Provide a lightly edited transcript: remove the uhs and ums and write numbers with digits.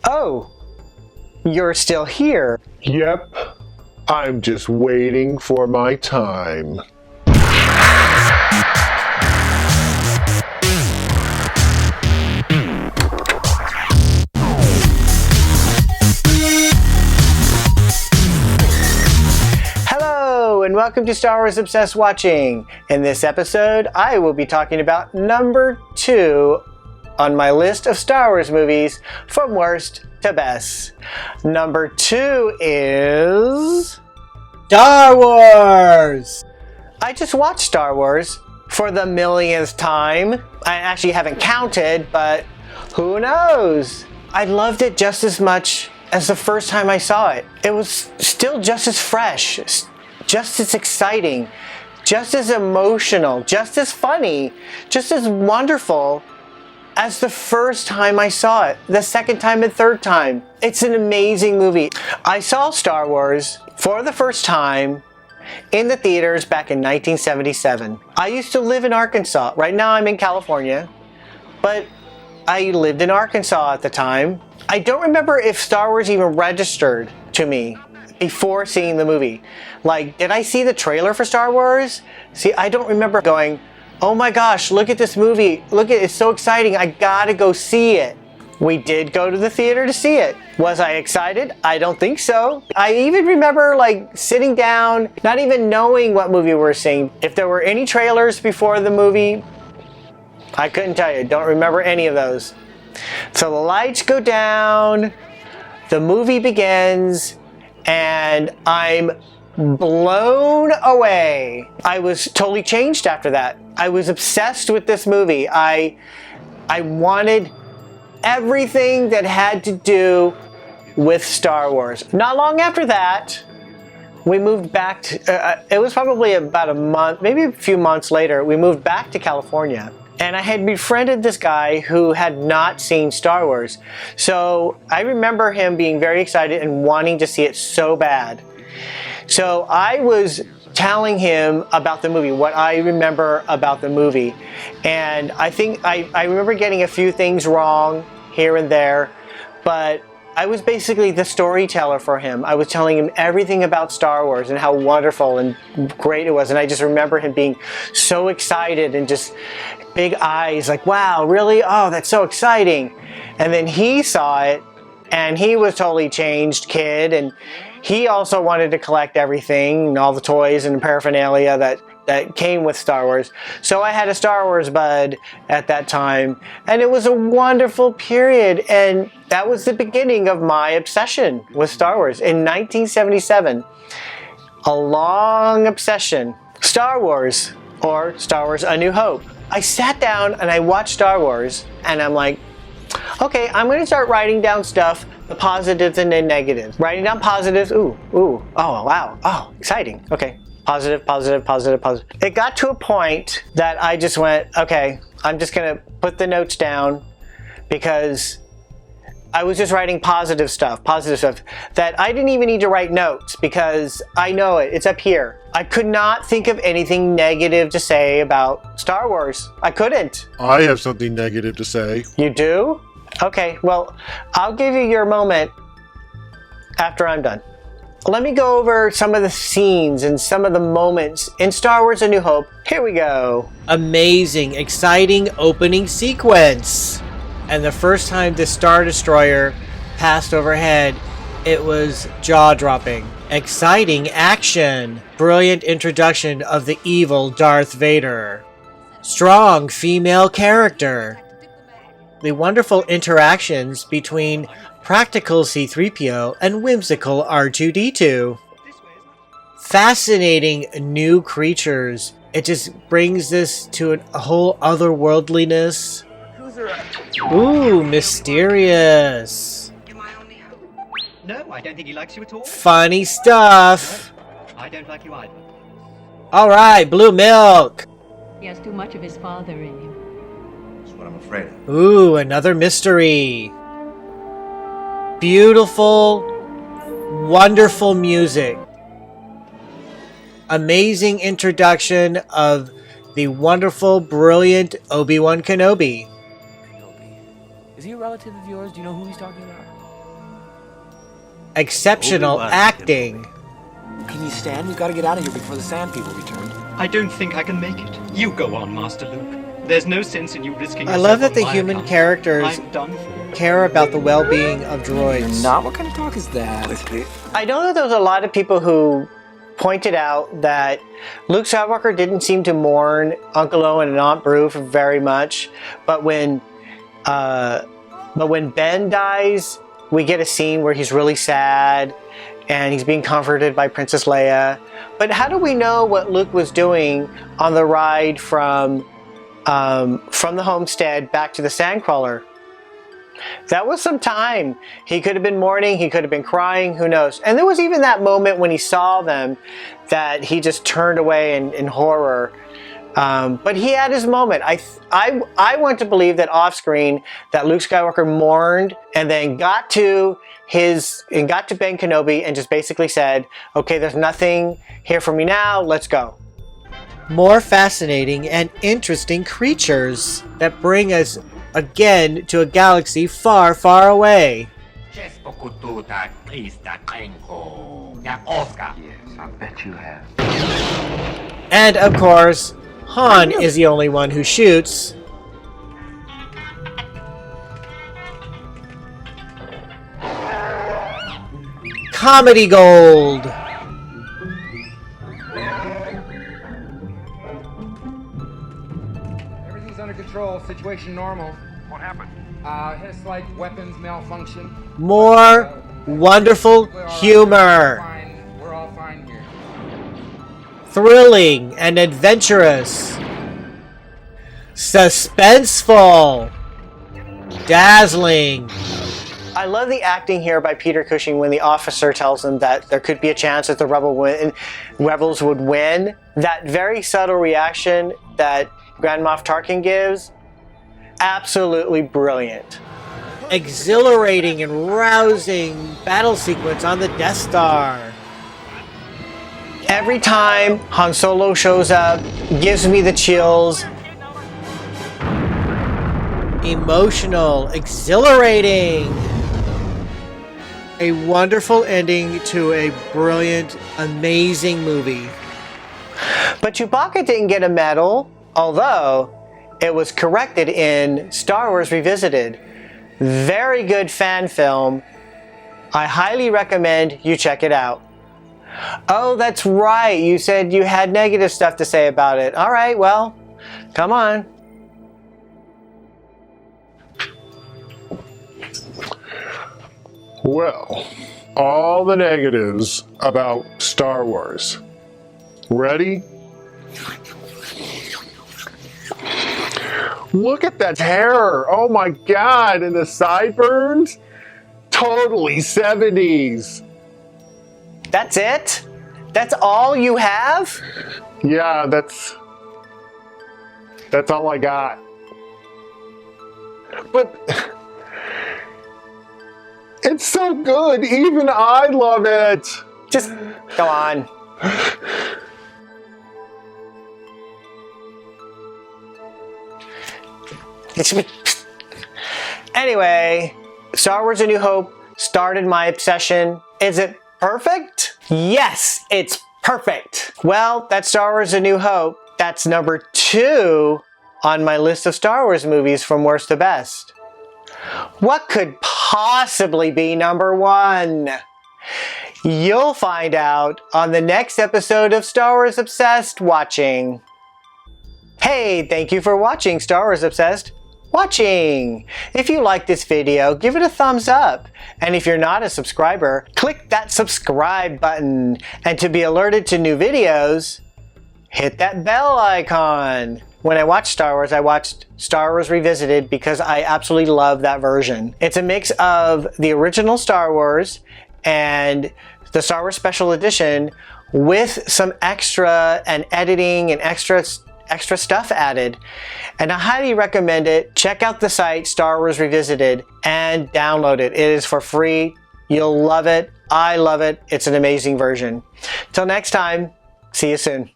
Oh, you're still here. Yep, I'm just waiting for my time. Hello, and welcome to Star Wars Obsessed Watching. In this episode, I will be talking about number 2 on my list of Star Wars movies from worst to best. Number 2 is Star Wars! I just watched Star Wars for the millionth time. I actually haven't counted, but who knows? I loved it just as much as the first time I saw it. It was still just as fresh, just as exciting, just as emotional, just as funny, just as wonderful as the first time I saw it, the second time and third time. It's an amazing movie. I saw Star Wars for the first time in the theaters back in 1977. I used to live in Arkansas. Right now I'm in California, but I lived in Arkansas at the time. I don't remember if Star Wars even registered to me before seeing the movie. Like, did I see the trailer for Star Wars? See, I don't remember going, oh my gosh, look at this movie. Look at it, it's so exciting. I gotta go see it. We did go to the theater to see it. Was I excited? I don't think so. I even remember like sitting down, not even knowing what movie we were seeing. If there were any trailers before the movie, I couldn't tell you. Don't remember any of those. So the lights go down, the movie begins, and I'm blown away. I was totally changed after that. I was obsessed with this movie. I wanted everything that had to do with Star Wars. Not long after that, we moved back to, it was probably about a month, maybe a few months later, we moved back to California. And I had befriended this guy who had not seen Star Wars. So I remember him being very excited and wanting to see it so bad. So I was telling him about the movie, what I remember about the movie. And I think I remember getting a few things wrong here and there, but I was basically the storyteller for him. I was telling him everything about Star Wars and how wonderful and great it was. And I just remember him being so excited and just big eyes like, wow, really? Oh, that's so exciting. And then he saw it and he was totally changed kid. And he also wanted to collect everything and all the toys and paraphernalia that came with Star Wars. So I had a Star Wars bud at that time, and it was a wonderful period, and that was the beginning of my obsession with Star Wars. In 1977, a long obsession. Star Wars, or Star Wars A New Hope. I sat down and I watched Star Wars, and I'm like, okay, I'm going to start writing down stuff, the positives and the negatives. Writing down positives, ooh, oh, wow, oh, exciting, okay. Positive, positive, positive, positive. It got to a point that I just went, okay, I'm just gonna put the notes down because I was just writing positive stuff that I didn't even need to write notes because I know it, it's up here. I could not think of anything negative to say about Star Wars. I couldn't. I have something negative to say. You do? Okay, well, I'll give you your moment after I'm done. Let me go over some of the scenes and some of the moments in Star Wars A New Hope. Here we go. Amazing, exciting opening sequence. And the first time the Star Destroyer passed overhead, it was jaw-dropping. Exciting action. Brilliant introduction of the evil Darth Vader. Strong female character. The wonderful interactions between practical C-3PO and whimsical R2-D2. Fascinating new creatures. It just brings this to a whole otherworldliness. Ooh, mysterious. No, I don't think he likes you at all. Funny stuff. I don't like you either. Alright, blue milk. He has too much of his father in him. That's what I'm afraid of. Ooh, another mystery. Beautiful, wonderful music. Amazing introduction of the wonderful, brilliant Obi-Wan Kenobi. Is he a relative of yours? Do you know who he's talking about? exceptional acting. Can you stand? We've got to get out of here before the sand people return. I don't think I can make it. You go on, Master Luke. There's no sense in you risking I yourself love that on the my human account. characters I'm done for. care about the well-being of droids. Not what kind of talk is that? I know that there's a lot of people who pointed out that Luke Skywalker didn't seem to mourn Uncle Owen and Aunt Beru very much, but when Ben dies, we get a scene where he's really sad and he's being comforted by Princess Leia. But how do we know what Luke was doing on the ride from the homestead back to the Sandcrawler? That was some time. He could have been mourning, he could have been crying, who knows. And there was even that moment when he saw them that he just turned away in horror. But he had his moment. I want to believe that off screen that Luke Skywalker mourned and then got to Ben Kenobi and just basically said, okay, there's nothing here for me now, let's go. More fascinating and interesting creatures that bring us again to a galaxy far, far away. Yes, I bet you have. And of course, Han is the only one who shoots. Comedy gold! Everything's under control. Situation normal. What happened? Hit a slight weapons malfunction. More wonderful humor. We're all fine here. Thrilling and adventurous. Suspenseful. Dazzling. I love the acting here by Peter Cushing when the officer tells him that there could be a chance that the rebels would win. That very subtle reaction that Grand Moff Tarkin gives, absolutely brilliant. Exhilarating and rousing battle sequence on the Death Star. Every time Han Solo shows up, gives me the chills. Emotional, exhilarating. A wonderful ending to a brilliant, amazing movie. But Chewbacca didn't get a medal, although it was corrected in Star Wars Revisited. Very good fan film. I highly recommend you check it out. Oh, that's right. You said you had negative stuff to say about it. All right, well, come on. Well, all the negatives about Star Wars. Ready? Look at that hair! Oh my god, and the sideburns? Totally 70s. That's it? That's all you have? Yeah, that's all I got. But it's so good. Even I love it. Just go on. Anyway, Star Wars A New Hope started my obsession. Is it perfect? Yes, it's perfect. Well, that's Star Wars A New Hope. That's number 2 on my list of Star Wars movies from worst to best. What could possibly be number 1? You'll find out on the next episode of Star Wars Obsessed Watching. Hey, thank you for watching Star Wars Obsessed Watching. If you like this video, give it a thumbs up. And if you're not a subscriber, click that subscribe button. And to be alerted to new videos, hit that bell icon. When I watched Star Wars, I watched Star Wars Revisited because I absolutely love that version. It's a mix of the original Star Wars and the Star Wars Special Edition with some extra and editing and extra stuff added. And I highly recommend it. Check out the site Star Wars Revisited and download it. It is for free. You'll love it. I love it. It's an amazing version. Till next time, see you soon.